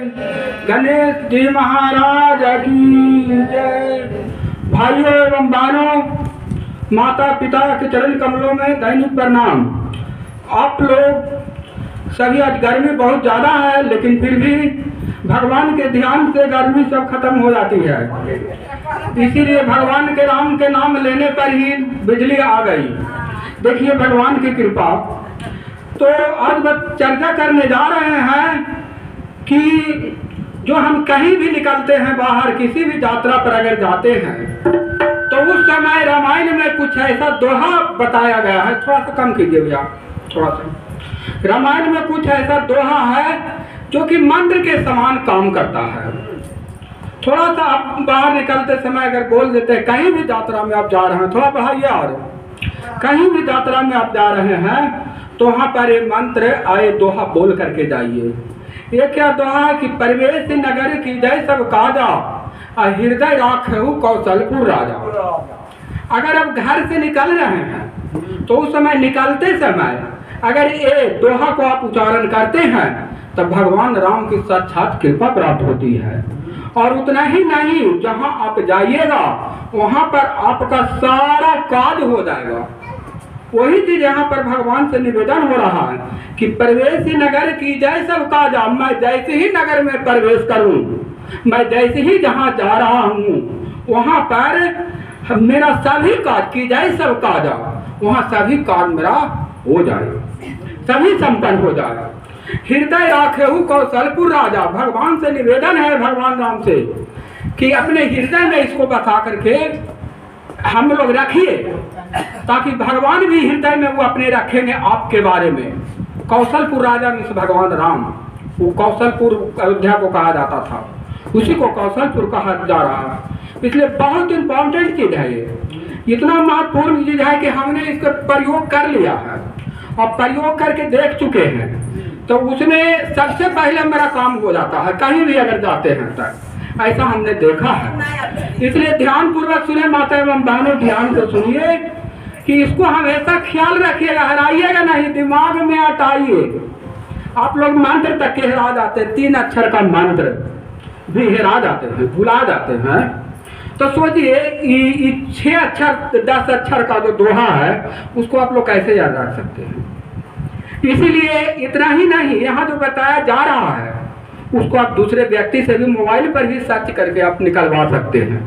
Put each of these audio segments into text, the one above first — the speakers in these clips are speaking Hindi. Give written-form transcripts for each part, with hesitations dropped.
गणेश जी महाराज की जय। भाइयों एवं बहनों, माता पिता के चरण कमलों में दैनिक प्रणाम। आप लोग सभी, आज गर्मी बहुत ज़्यादा है, लेकिन फिर भी भगवान के ध्यान से गर्मी सब खत्म हो जाती है। इसीलिए भगवान के राम के नाम लेने पर ही बिजली आ गई। देखिए भगवान की कृपा। तो आज बस चर्चा करने जा रहे हैं कि जो हम कहीं भी निकलते हैं बाहर, किसी भी यात्रा पर अगर जाते हैं, तो उस समय रामायण में कुछ ऐसा दोहा बताया गया है। थोड़ा सा कम कीजिए भैया, थोड़ा सा। रामायण में कुछ ऐसा दोहा है जो कि मंत्र के समान काम करता है। थोड़ा सा आप बाहर निकलते समय अगर बोल देते हैं, कहीं भी यात्रा में आप जा रहे हैं, थोड़ा बढ़ाइए, और कहीं भी यात्रा में आप जा रहे हैं तो वहाँ पर ये मंत्र आए दोहा बोल करके जाइए। ये क्या दोहा कि परवेश नगर की जय सब काजा, हृदय राखहु कौशलपुर राजा। अगर आप घर से निकल रहे हैं तो उस समय, निकलते समय अगर ये दोहा को आप उच्चारण करते हैं तब भगवान राम की साक्षात कृपा प्राप्त होती है। और उतना ही नहीं, जहां आप जाइएगा वहां पर आपका सारा काज हो जाएगा। वही चीज यहाँ पर भगवान से निवेदन हो रहा है कि प्रवेश नगर की जय सब काजा। मैं जैसे ही नगर में प्रवेश करूं, मैं जैसे ही जहाँ जा रहा हूँ वहां पर मेरा सभी काज की जय सब काजा, वहाँ सभी काज मेरा हो जाए, सभी संपन्न हो जाए। हृदय राखेहु कौशलपुर राजा। भगवान से निवेदन है, भगवान राम से, कि अपने हृदय में इसको बसा करके हम लोग रखिए, ताकि भगवान भी हृदय में वो अपने रखेंगे आपके बारे में। कौशलपुर राजा में से भगवान राम, वो कौशलपुर अयोध्या को कहा जाता था, उसी को कौशलपुर कहा जा रहा है। इसलिए बहुत इंपॉर्टेंट चीज है ये, इतना महत्वपूर्ण चीज है कि हमने इसका प्रयोग कर लिया है और प्रयोग करके देख चुके हैं, तो उसमें सबसे पहले मेरा काम हो जाता है। कहीं भी अगर जाते हैं तक ऐसा हमने देखा है। इसलिए ध्यान पूर्वक सुने माता एवं बहनों, ध्यान से सुनिए कि इसको हमेशा ख्याल रखिएगा, हराइएगा नहीं, दिमाग में हटाइए। आप लोग मंत्र तक के हेरा जाते हैं, 3 अक्षर का मंत्र भी हेरा जाते हैं, भुला जाते हैं। तो सोचिए 6 अक्षर 10 अक्षर का जो दोहा है उसको आप लोग कैसे याद रख सकते हैं। इसीलिए इतना ही नहीं, यहाँ जो बताया जा रहा है उसको आप दूसरे व्यक्ति से भी मोबाइल पर ही सर्च करके आप निकलवा सकते हैं,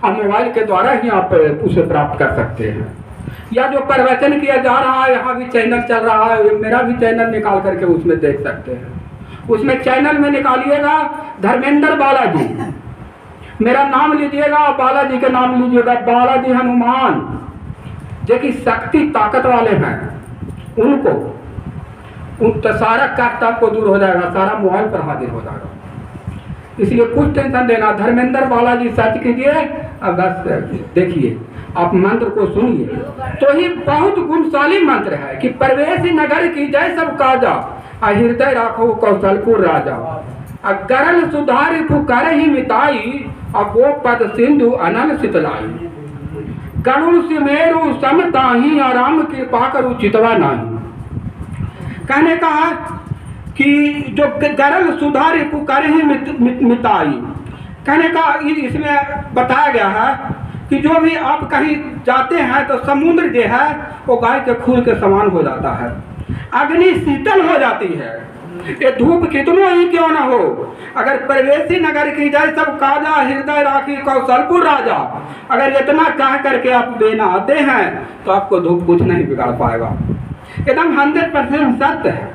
और मोबाइल के द्वारा ही आप उसे प्राप्त कर सकते हैं। या जो प्रवचन किया जा रहा है, यहाँ भी चैनल चल रहा है, मेरा भी चैनल निकाल करके उसमें देख सकते हैं। उसमें चैनल में निकालिएगा धर्मेंद्र बालाजी, मेरा नाम लीजिएगा, बालाजी का नाम लीजिएगा, बालाजी हनुमान जो कि शक्ति ताकत वाले हैं, उनको तो सारा कष्ट आपको दूर हो जाएगा, सारा मोबाइल पर हाजिर हो जाएगा। इसलिए कुछ टेंशन देना, धर्मेंद्र बालाजी सर्च कीजिए, अब बस देखिए, आप मंत्र को सुनिए। तो ही बहुत गुणशाली मंत्र है कि प्रवेश नगर की जय सब काजा, हृदय राखो कौशलपुर राजा। गरल सुधार पुकार ही मिताई, अब वो पद सिंधु अनल शीतलाई। गरुड़ सिमेरु समताही, आराम कृपा करू चितवा नाही। कहने का कि जो गरल सुधार पुकार ही मिताई, कहने का इसमें बताया गया है कि जो भी आप कहीं जाते हैं तो समुद्र जो है वो गाय के खून के समान हो जाता है, अग्नि शीतल हो जाती है। ये धूप कितनों ही क्यों ना हो, अगर प्रवेशी नगर की जय सब काजा, हृदय राखी कौशलपुर राजा, अगर इतना कह करके आप देना आते हैं तो आपको धूप कुछ नहीं बिगाड़ पाएगा। एकदम 100% सत्य है,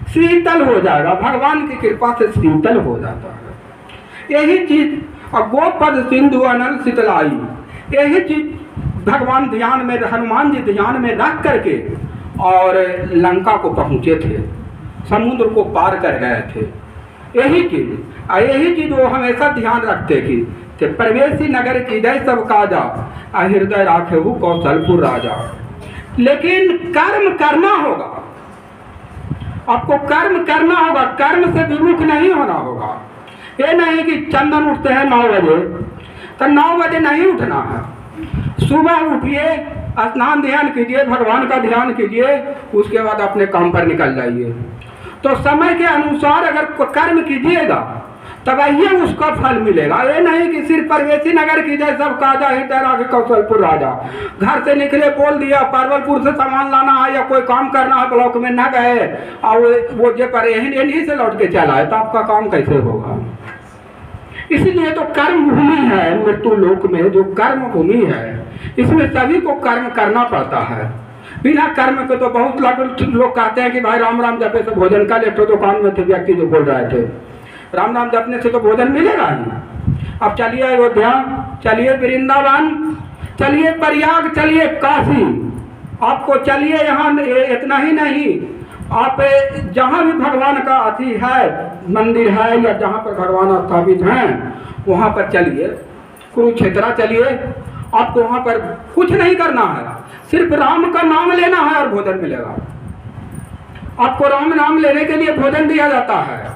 शीतल हो जाएगा, भगवान की कृपा से शीतल हो जाता है। यही चीज, और गोपद सिंधु अनल शीतलाई, यही चीज भगवान ध्यान में, हनुमान जी ध्यान में रख करके और लंका को पहुंचे थे, समुद्र को पार कर गए थे। यही चीज वो हमेशा ध्यान रखते कि प्रवेशी नगर की जय सब काजा, हृदय राखेहु कौशलपुर राजा। लेकिन कर्म करना होगा, आपको कर्म करना होगा, कर्म से विमुख नहीं होना होगा। ये नहीं कि चंदन उठते हैं 9 बजे, तो 9 बजे नहीं उठना है। सुबह उठिए, स्नान ध्यान कीजिए, भगवान का ध्यान कीजिए, उसके बाद अपने काम पर निकल जाइए। तो समय के अनुसार अगर कर्म कीजिएगा तब आइए उसका फल मिलेगा। ये नहीं कि सिर्फ परवेशी नगर की जाए सब काजा हृदय राखे कौशलपुर राजा, घर से निकले बोल दिया परवलपुर से सामान लाना है या कोई काम करना है ब्लॉक में न गए और वो जे पर यहीं से लौट के चला है तो आपका काम कैसे होगा। इसलिए तो कर्म भूमि है मृत्यु लोक में, जो कर्म भूमि है इसमें सभी को कर्म करना पड़ता है। बिना कर्म के तो बहुत लोग कहते हैं कि भाई राम राम जपे से भोजन का। एक दुकान में थे व्यक्ति जो बोल रहे थे राम राम जपने से तो भोजन मिलेगा ही। अब चलिए अयोध्या, चलिए वृंदावन, चलिए प्रयाग, चलिए काशी, आपको चलिए यहाँ इतना ही नहीं, आप जहाँ भी भगवान का अति है मंदिर है या जहाँ पर भगवान स्थापित हैं वहाँ पर चलिए, कुरुक्षेत्र चलिए, आपको वहाँ पर कुछ नहीं करना है, सिर्फ राम का नाम लेना है और भोजन मिलेगा। आपको राम नाम लेने के लिए भोजन दिया जाता है,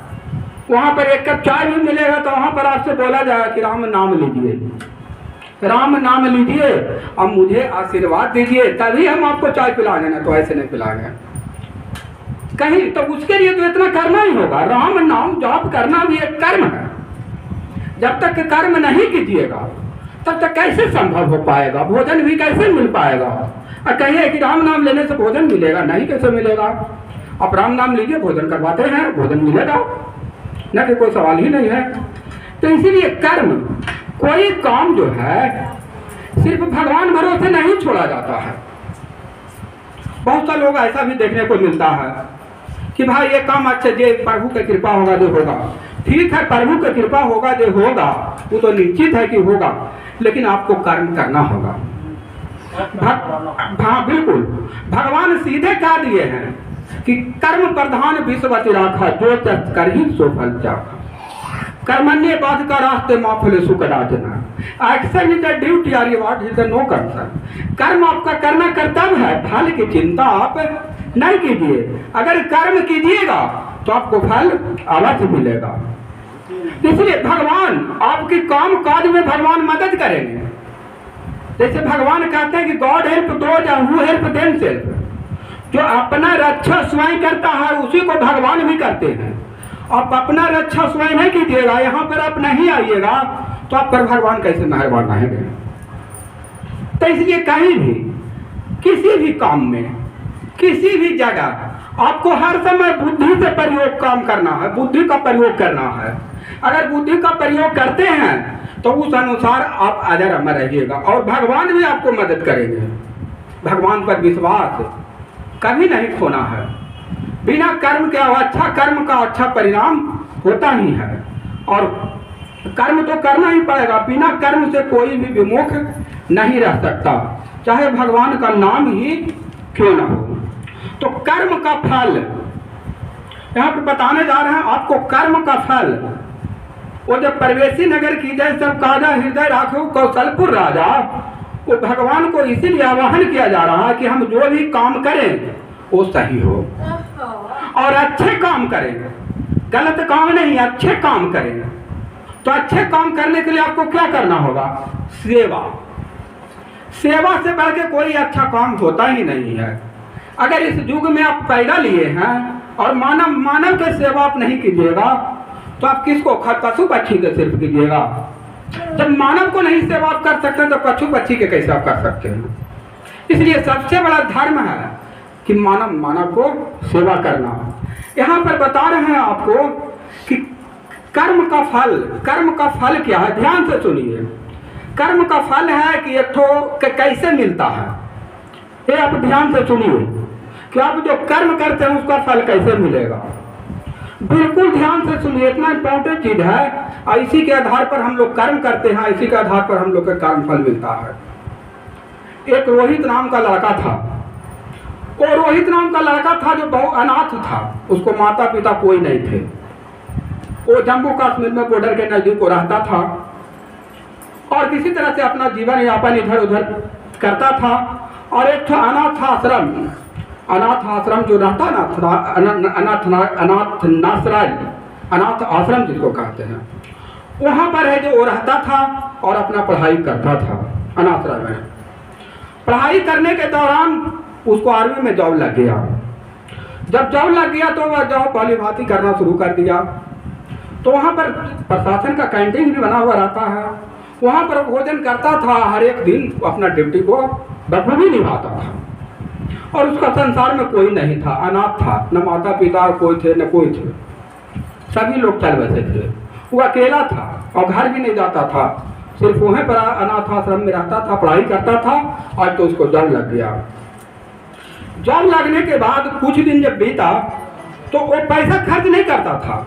वहाँ पर एक कप चाय भी मिलेगा तो वहाँ पर आपसे बोला जाएगा कि राम नाम लीजिए, राम नाम लीजिए अब मुझे आशीर्वाद दीजिए तभी हम आपको चाय पिलाएंगे, ना तो ऐसे नहीं पिलाएंगे कहीं। तो उसके लिए तो इतना करना ही होगा। राम नाम जाप करना भी एक कर्म है। जब तक कर्म नहीं कीजिएगा तब तक कैसे संभव हो पाएगा, भोजन भी कैसे मिल पाएगा। और कहिए कि राम नाम लेने से भोजन मिलेगा, नहीं कैसे मिलेगा। आप राम नाम लीजिए, भोजन करवाते हैं, भोजन मिलेगा, न कि कोई सवाल ही नहीं है। तो इसीलिए कर्म, कोई काम जो है सिर्फ भगवान भरोसे नहीं छोड़ा जाता है। बहुत सारे लोग ऐसा भी देखने को मिलता है कि भाई ये काम अच्छा जे प्रभु की कृपा होगा जो होगा। ठीक है, प्रभु की कृपा होगा जो होगा वो तो निश्चित है कि होगा, लेकिन आपको कर्म करना होगा। हाँ बिल्कुल, भगवान सीधे कह दिए हैं कि कर्म प्रधान विश्वति राखा, जो कर ही सो फल चाखा। कर्मण्य बाध का रास्ते माफले सुख राजना, एक्शन इज द ड्यूटी और reward is the no concern. कर्म आपका करना कर्तव्य है, फल की चिंता आप नहीं कीजिए। अगर कर्म कीजिएगा तो आपको फल अवश्य मिलेगा। इसलिए भगवान आपके काम काज में भगवान मदद करेंगे। जैसे भगवान कहते हैं कि God help those who help themselves. जो अपना रक्षा स्वयं करता है उसी को भगवान भी करते हैं। आप अपना रक्षा स्वयं नहीं कीजिएगा, यहाँ पर आप नहीं आइएगा तो आप पर भगवान कैसे मेहरबान रहेंगे। तो इसलिए कहीं भी किसी भी काम में किसी भी जगह आपको हर समय बुद्धि से प्रयोग काम करना है, बुद्धि का प्रयोग करना है। अगर बुद्धि का प्रयोग करते हैं तो उस अनुसार आप अजर अमर रहिएगा और भगवान भी आपको मदद करेंगे। भगवान पर विश्वास कभी नहीं खोना है। बिना कर्म के अच्छा कर्म का अच्छा परिणाम होता ही है और कर्म तो करना ही पड़ेगा। बिना कर्म से कोई भी विमुख नहीं रह सकता, चाहे भगवान का नाम ही क्यों ना हो। तो कर्म का फल यहाँ पे बताने जा रहे हैं आपको। कर्म का फल वो जब परवेशी नगर की जाए सब काजा हृदय राखो कौशलपुर राजा, वो भगवान को इसीलिए आह्वान किया जा रहा है कि हम जो भी काम करें वो सही हो और अच्छे काम करें, गलत काम नहीं, अच्छे काम करें। तो अच्छे काम करने के लिए आपको क्या करना होगा? सेवा। सेवा से बढ़ के कोई अच्छा काम होता ही नहीं है। अगर इस युग में आप पैदा लिए हैं और मानव के सेवा आप नहीं कीजिएगा तो आप किसको? पशु पक्षी के सिर्फ कीजिएगा। जब मानव को नहीं सेवा आप कर सकते तो पशु पक्षी के कैसे आप कर सकते हैं? इसलिए सबसे बड़ा धर्म है कि मानव को सेवा करना। यहाँ पर बता रहे हैं आपको कि कर्म का फल क्या है। ध्यान से सुनिए। कर्म का फल है कि एक ठो कैसे मिलता है, ये आप ध्यान से सुनिए कि आप जो कर्म करते हैं उसका फल कैसे मिलेगा। बिल्कुल ध्यान से सुनिए, इतना इंपॉर्टेंट चीज है और इसी के आधार पर हम लोग कर्म करते हैं, इसी के आधार पर हम लोग का कर्म फल मिलता है। एक रोहित नाम का लड़का था। वो रोहित नाम का लड़का था जो बहुत अनाथ था, उसको माता पिता कोई नहीं थे। वो जम्मू कश्मीर में बॉर्डर के नजदीक रहता था और किसी तरह से अपना जीवन यापन इधर उधर करता था। और एक था अनाथ आश्रम जो रहता ना, अनाथ आश्रम जिसको कहते हैं, वहाँ पर है जो वो रहता था और अपना पढ़ाई करता था अनाथाश्रम में। पढ़ाई करने के दौरान उसको आर्मी में जॉब लग गया। जब जॉब लग गया तो वह जॉब भली भांति करना शुरू कर दिया। तो वहाँ पर प्रशासन का कैंटीन भी बना हुआ रहता है, वहाँ पर भोजन करता था, हर एक दिन अपना ड्यूटी को बखूबी निभाता था। और उसका संसार में कोई नहीं था, अनाथ था, न माता पिता कोई थे न कोई थे, सभी लोग चल बसे थे। वो अकेला था और घर भी नहीं जाता था, सिर्फ वहीं पर अनाथ आश्रम में रहता था, पढ़ाई करता था। आज तो उसको जॉब लग गया। जॉब लगने के बाद कुछ दिन जब बीता तो वो पैसा खर्च नहीं करता था,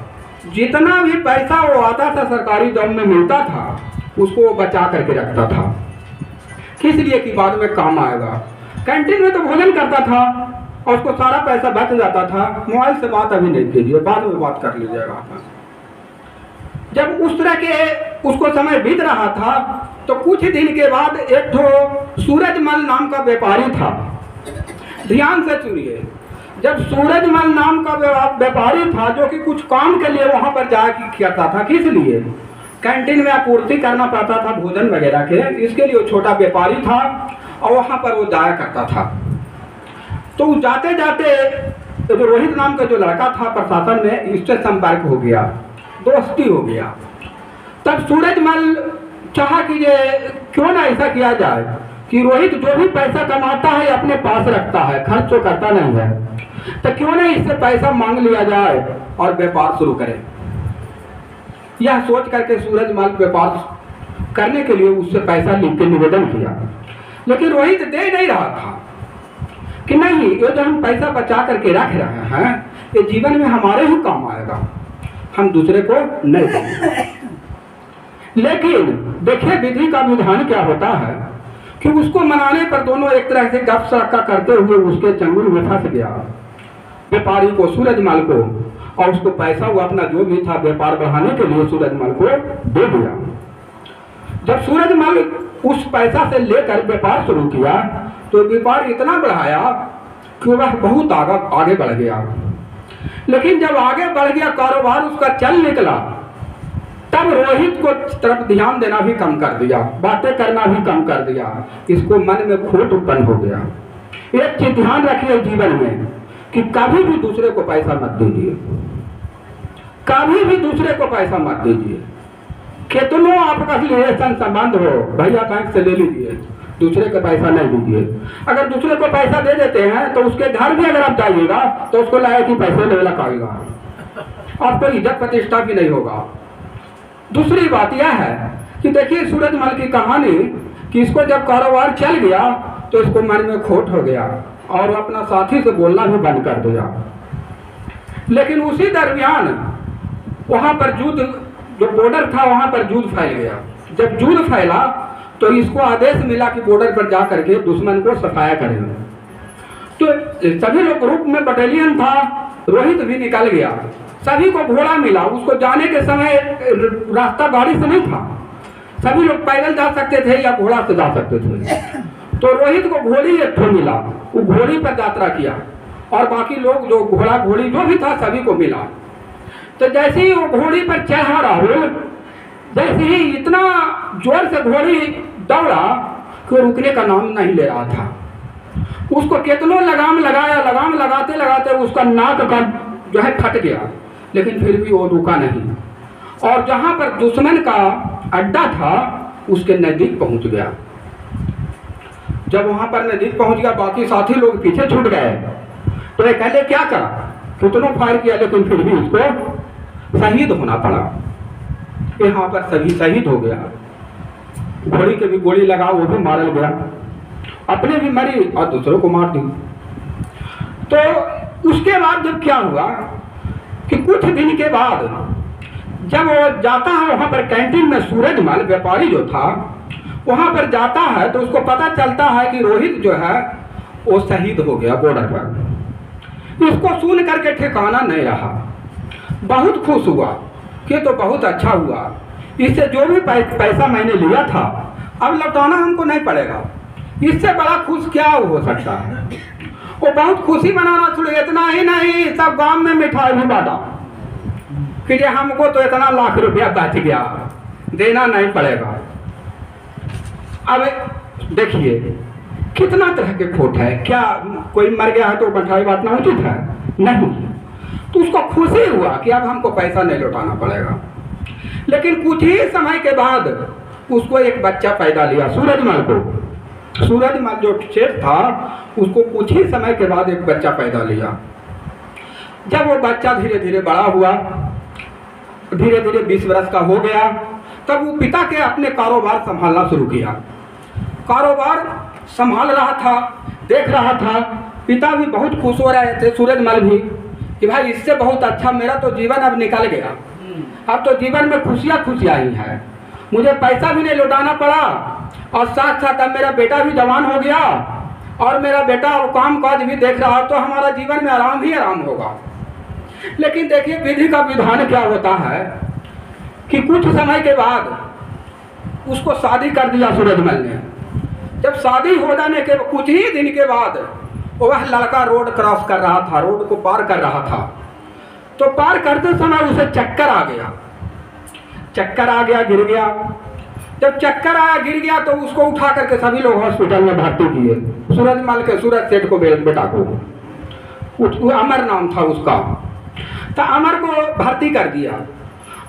जितना भी पैसा वो आता था सरकारी जॉब में मिलता था उसको वो बचा करके रखता था, किस लिए कि बाद में काम आएगा। कैंटीन में तो भोजन करता था और उसको सारा पैसा बच जाता था। मोबाइल से बात अभी नहीं कीजिए, बाद में बात कर लीजिएगा। जब उस तरह के उसको समय बीत रहा था तो कुछ दिन के बाद एक तो सूरजमल नाम का व्यापारी था, ध्यान से सुनिए। जब सूरजमल नाम का व्यापारी था जो कि कुछ काम के लिए वहां पर जाकर करता था, किस लिए, कैंटीन में आपूर्ति करना पड़ता था भोजन वगैरह के, इसके लिए वो छोटा व्यापारी था और वहां पर वो जाया करता था। तो जाते जाते तो रोहित नाम का जो लड़का था प्रशासन में, इससे संपर्क हो गया, दोस्ती हो गया। तब सूरजमल चाहा कि ये क्यों ना ऐसा किया जाए कि रोहित जो भी पैसा कमाता है अपने पास रखता है, खर्च तो करता नहीं है, तो क्यों ना इससे पैसा मांग लिया जाए और व्यापार शुरू करें। यह सोच करके सूरजमल व्यापार करने के लिए उससे पैसा लिख के निवेदन किया, लेकिन रोहित दे नहीं रहा था कि नहीं, ये जो हम पैसा बचा करके रख रहे हैं ये जीवन में हमारे ही काम आएगा, हम दूसरे को नहीं देंगे। लेकिन देखिए विधि का विधान क्या होता है कि उसको मनाने पर दोनों एक तरह से गप सड़का करते हुए उसके चंगुल में फंस गया, व्यापारी को, सूरजमल को, और उसको पैसा वो अपना जो भी था व्यापार बढ़ाने के लिए सूरजमल को दे दिया। जब सूरजमल उस पैसा से लेकर व्यापार शुरू किया तो व्यापार इतना बढ़ाया कि वह बहुत आगे बढ़ गया। लेकिन जब आगे बढ़ गया, कारोबार उसका चल निकला, तब रोहित को तरफ ध्यान देना भी कम कर दिया, बातें करना भी कम कर दिया, इसको मन में खोट उत्पन्न हो गया। एक चीज ध्यान रखिए जीवन में कि कभी भी दूसरे को पैसा मत दीजिए, कभी भी दूसरे को पैसा मत दीजिए। कितनों आपका रिलेशन संबंध हो, भैया बैंक से ले लीजिए, दूसरे को पैसा नहीं दीजिए। अगर दूसरे को पैसा दे देते हैं तो उसके घर भी अगर आप जाइएगा तो उसको लाया कि पैसे ले लगाएगा, आपको इज्जत प्रतिष्ठा भी नहीं होगा। दूसरी बात यह है कि देखिए सूरजमल की कहानी कि इसको जब कारोबार चल गया तो इसको मन में खोट हो गया और अपना साथी से बोलना भी बंद कर दिया। लेकिन उसी दरमियान वहां पर युद्ध, जो बॉर्डर था वहां पर युद्ध फैल गया। जब युद्ध फैला तो इसको आदेश मिला कि बॉर्डर पर जा करके दुश्मन को सफाया करेंगे। तो सभी लोग ग्रुप में बटालियन था, रोहित भी निकल गया, सभी को घोड़ा मिला। उसको जाने के समय रास्ता गाड़ी से नहीं था, सभी लोग पैदल जा सकते थे या घोड़ा से जा सकते थे। तो रोहित को घोड़ी एक ठो मिला, वो घोड़ी पर यात्रा किया और बाकी लोग जो घोड़ा घोड़ी जो भी था सभी को मिला। तो जैसे ही वो घोड़ी पर चढ़ा राहुल, जैसे ही इतना जोर से घोड़ी दौड़ा कि रुकने का नाम नहीं ले रहा था। उसको कितनों लगाम लगाया, लगाम लगाते लगाते उसका नाक का जो है फट गया, लेकिन फिर भी वो रुका नहीं और जहां पर दुश्मन का अड्डा था उसके नजदीक पहुंच गया। जब वहां पर नजदीक पहुंच गया, बाकी साथी लोग पीछे छूट गए। तो ये कहले क्या करा, कितनों फायर किया, लेकिन फिर भी उसको शहीद होना पड़ा। यहाँ पर सभी शहीद हो गया, घोड़ी के भी गोली लगा, वो भी मारल गया, अपने भी मरी और दूसरों को मार दी। तो उसके बाद जब क्या हुआ कि कुछ दिन के बाद जब वो जाता है वहां पर कैंटीन में, सूरजमल व्यापारी जो था वहां पर जाता है तो उसको पता चलता है कि रोहित जो है वो शहीद हो गया बॉर्डर पर। इसको सुन करके ठिकाना नहीं रहा, बहुत खुश हुआ कि तो बहुत अच्छा हुआ, इससे जो भी पैसा मैंने लिया था अब लौटाना हमको नहीं पड़ेगा, इससे बड़ा खुश क्या हो सकता है। वो बहुत खुशी मनाना शुरू। इतना ही नहीं, सब गांव में मिठाई भी बांटा कि ये हमको तो इतना लाख रुपया बच गया, देना नहीं पड़ेगा। अब देखिए कितना तरह के खोट है। क्या कोई मर गया है तो मिठाई बांटना उचित है? नहीं, तो उसको खुशी हुआ कि अब हमको पैसा नहीं लौटाना पड़ेगा। लेकिन कुछ ही समय के बाद उसको एक बच्चा पैदा लिया, सूरजमल को। सूरजमल जो शेर था उसको कुछ ही समय के बाद एक बच्चा पैदा लिया। जब वो बच्चा धीरे धीरे बड़ा हुआ, धीरे धीरे 20 वर्ष का हो गया, तब वो पिता के अपने कारोबार संभालना शुरू किया। कारोबार संभाल रहा था, देख रहा था, पिता भी बहुत खुश हो रहे थे, सूरजमल भी, कि भाई इससे बहुत अच्छा मेरा तो जीवन अब निकल गया, अब तो जीवन में खुशियाँ खुशियाँ ही है, मुझे पैसा भी नहीं लौटाना पड़ा, और साथ साथ अब मेरा बेटा भी जवान हो गया और मेरा बेटा वो काम काज भी देख रहा, तो हमारा जीवन में आराम ही आराम होगा। लेकिन देखिए विधि का विधान क्या होता है कि कुछ समय के बाद उसको शादी कर दिया सूरजमल ने। जब शादी हो जाने के कुछ ही दिन के बाद वह लड़का रोड क्रॉस कर रहा था, रोड को पार कर रहा था, तो पार करते समय उसे चक्कर आ गया, चक्कर आ गया, गिर गया। जब चक्कर आया, गिर गया, तो उसको उठा करके सभी लोग हॉस्पिटल में भर्ती किए। सूरजमल के, सूरज सेठ को, बेटा को, अमर नाम था उसका, तो अमर को भर्ती कर दिया।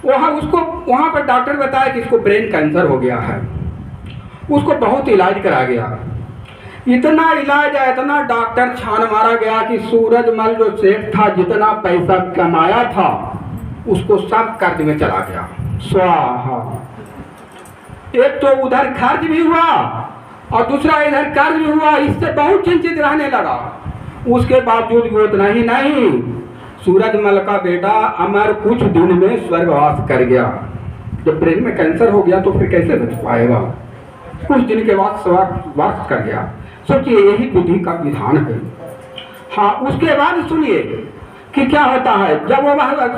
वहाँ पर डॉक्टर बताया कि इसको ब्रेन कैंसर हो गया है। उसको बहुत इलाज करा गया, इतना इलाज है, इतना डॉक्टर छान मारा गया कि सूरजमल जो सेठ था जितना पैसा कमाया था उसको सब कर्ज में चला गया, स्वाहा। एक तो उधर खर्च भी हुआ और दूसरा इधर कर्ज भी हुआ, इससे बहुत चिंतित रहने लगा। उसके बावजूद वो इतना ही नहीं, सूरजमल का बेटा अमर कुछ दिन में स्वर्गवास कर गया। जब ब्रेन में कैंसर हो गया तो फिर कैसे बच पाएगा, कुछ दिन के बाद स्वर्गवास कर गया। सोचिए यही विधि का विधान है। हाँ, उसके बाद सुनिए कि क्या होता है। जब वो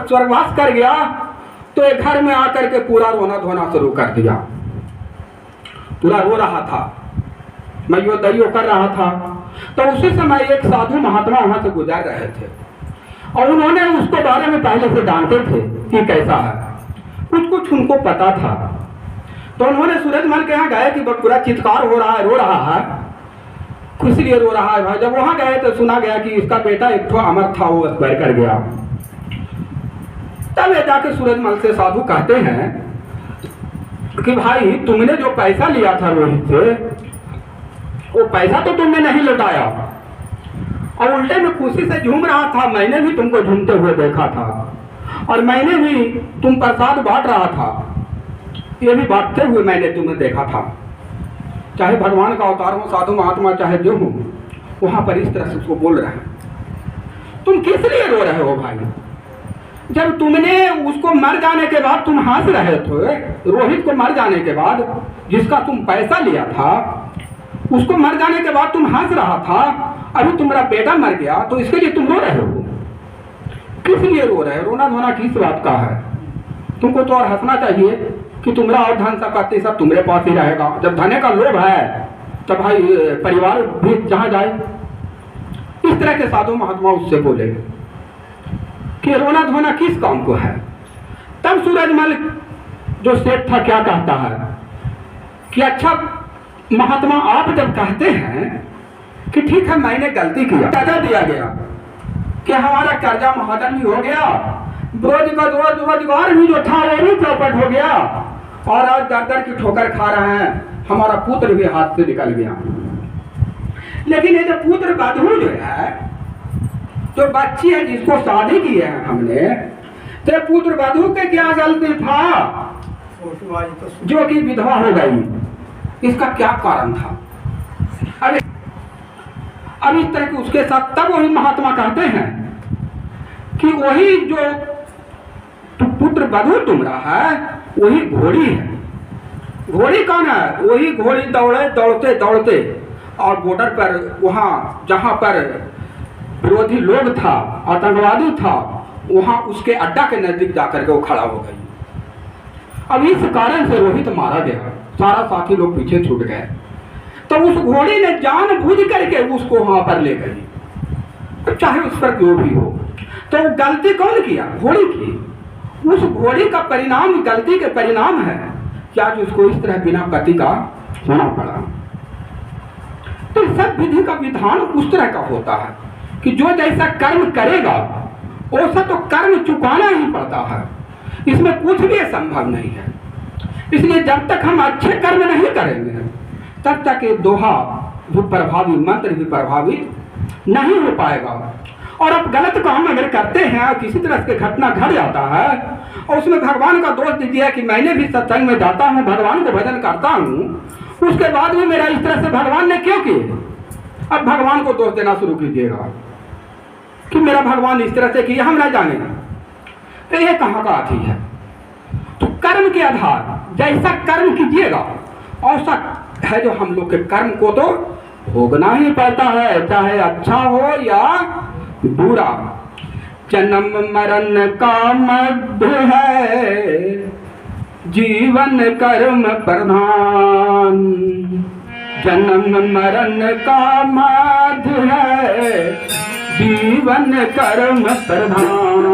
स्वर्गवास कर गया तो एक घर में आकर के पूरा रोना धोना शुरू कर दिया, पूरा रो रहा था, मैयो दैयो कर रहा था। तो उसी समय एक साधु महात्मा वहां से गुजर रहे थे और उन्होंने उसको बारे में पहले से जानते थे कि कैसा है, कुछ कुछ उनको पता था। तो उन्होंने सूरजमल के यहाँ गए कि पूरा चित्कार हो रहा है, रो रहा है, किस लिए रो रहा है भाई। जब वहां गए तो सुना गया कि इसका बेटा एक तो अमर था, वो एक्सपायर कर गया। तब ये जाके सूरजमल से साधु कहते हैं कि भाई तुमने जो पैसा लिया था रोहित से, वो पैसा तो तुमने नहीं लौटाया और उल्टे में खुशी से झूम रहा था। मैंने भी तुमको झूमते हुए देखा था और मैंने भी तुम प्रसाद बांट रहा था, ये भी बांटते हुए मैंने तुम्हें देखा था। चाहे भगवान का अवतार हो, साधु महात्मा चाहे जो हो, वहां पर इस तरह से उसको बोल रहे हैं। तुम किस लिए रो रहे हो भाई? जब तुमने उसको मर जाने के बाद तुम हंस रहे थे, रोहित को मर जाने के बाद जिसका तुम पैसा लिया था उसको मर जाने के बाद तुम हंस रहा था, अभी तुम्हारा बेटा मर गया तो इसके लिए तुम रो रहे हो। किस लिए रो रहे हो? रोना धोना किस बात का है? तुमको तो और हंसना चाहिए कि तुम्हारा और धन संपत्ति सब तुम्हारे पास ही रहेगा। जब धने का लोभ है तब भाई परिवार भी जहाँ जाए। इस तरह के साधु महात्मा उससे बोले कि रोना धोना किस काम को है। तब सूरजमल जो सेठ था क्या कहता है कि अच्छा महात्मा, आप जब कहते हैं कि ठीक है मैंने गलती किया, कर्जा दिया गया कि हमारा कर्जा महाजन भी हो गया, रोजगार भी जो था वो भी चौपट हो गया और आज दर की ठोकर खा रहे हैं, हमारा पुत्र भी हाथ से निकल गया। लेकिन ये जो पुत्र बधू जो है, जो बच्ची है जिसको शादी की है हमने, तो पुत्र बधू के क्या गलती था जो कि विधवा हो गई? इसका क्या कारण था? अब इस तरह के उसके साथ तब वही महात्मा कहते हैं कि वही जो पुत्र बधू तुम्हारा है वही घोड़ी है। घोड़ी कौन है? वही घोड़ी दौड़े दौड़ते दौड़ते और बॉर्डर पर, वहाँ जहाँ पर विरोधी लोग था, आतंकवादी था, वहाँ उसके अड्डा के नजदीक जाकर के वो खड़ा हो गई। अब इस कारण से रोहित मारा गया, सारा साथी लोग पीछे छूट गए। तो उस घोड़ी ने जानबूझ करके उसको वहां पर ले गई, चाहे उस पर जो भी हो। तो गलती कौन किया? घोड़ी की। उस घोड़ी का परिणाम, गलती के परिणाम है कि आज उसको इस तरह बिना पति का होना पड़ा। तो सब विधि का विधान उस तरह का होता है कि जो जैसा कर्म करेगा वैसा तो कर्म चुकाना ही पड़ता है, इसमें कुछ भी संभव नहीं है। इसलिए जब तक हम अच्छे कर्म नहीं करेंगे तब तक ये दोहा भी प्रभावी, मंत्र भी प्रभावित नहीं हो पाएगा। और अब गलत काम अगर करते हैं और किसी तरह से घटना घट जाता है और उसमें भगवान का दोष दीजिए कि मैंने भी सत्संग में जाता हूँ, भगवान को भजन करता हूँ, उसके बाद भी मेरा इस तरह से भगवान ने क्यों किए, अब भगवान को दोष देना शुरू कीजिएगा कि मेरा भगवान इस तरह से किया हम ना जाने, तो ये कहाँ का अथी है। तो कर्म के आधार जैसा कर्म कीजिएगा ऐसा है, जो हम लोग के कर्म को तो भोगना ही पड़ता है, चाहे अच्छा हो या बुरा। जन्म मरण का मध्य है, जीवन कर्म प्रधान। जन्म मरण का मध्य है, जीवन कर्म प्रधान।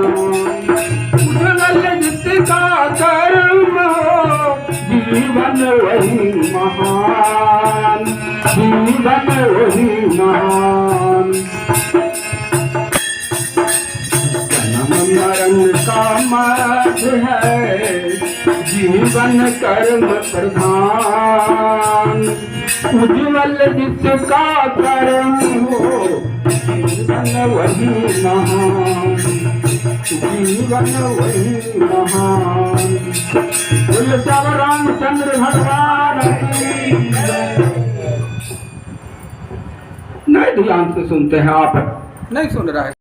उज्ज्वल जिसका कर्म हो, जीवन वही महान, जीवन वही महान। जन्म मरण का मध्य है, जीवन कर्म प्रधान। उज्ज्वल जिसका कर्म हो, जीवन वही महान, जीवन वही महान। बोल सब रामचंद्र भगवान की। नहीं ध्यान से सुनते हैं आप, नहीं सुन रहा है।